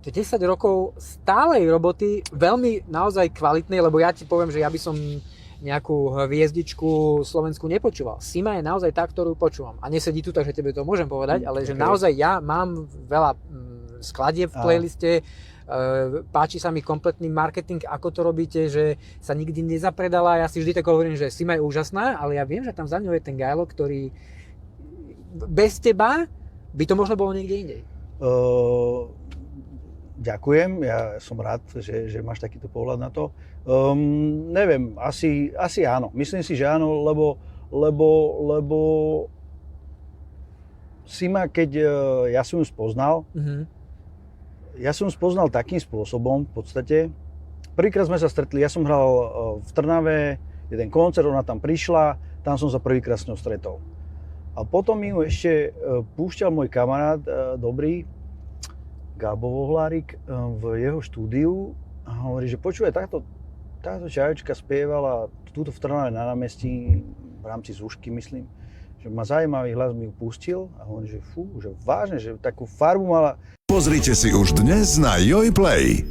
10 rokov stálej roboty, veľmi naozaj kvalitnej, lebo ja ti poviem, že ja by som nejakú hviezdičku Slovensku nepočúval. Sima je naozaj tá, ktorú počúvam. A nesedí tu, takže tebe to môžem povedať, ale že naozaj ja mám veľa skladieb v playliste, páči sa mi kompletný marketing, ako to robíte, že sa nikdy nezapredala. Ja si vždy tak hovorím, že Sima je úžasná, ale ja viem, že tam za ňou je ten Gajlo, ktorý bez teba by to možno bolo niekde inde. Ďakujem, ja som rád, že máš takýto pohľad na to. Neviem, asi áno. Myslím si, že áno, lebo Sima, keď ja som ju spoznal, ja som ju spoznal takým spôsobom, v podstate. Prvýkrát sme sa stretli, ja som hral v Trnave, jeden koncert, ona tam prišla, tam som sa prvýkrát s ňou stretol. A potom mi ju ešte púšťal môj kamarát dobrý, Gabo Vohlárik, v jeho štúdiu a hovorí, že počúvaj, táto čajočka spievala túto v Trnave na námestí, v rámci Zúšky, myslím, že má zaujímavý hlas, mi ju pustil a hovorí, že fú, že vážne, že takú farbu mala. Pozrite si už dnes na Joj Play.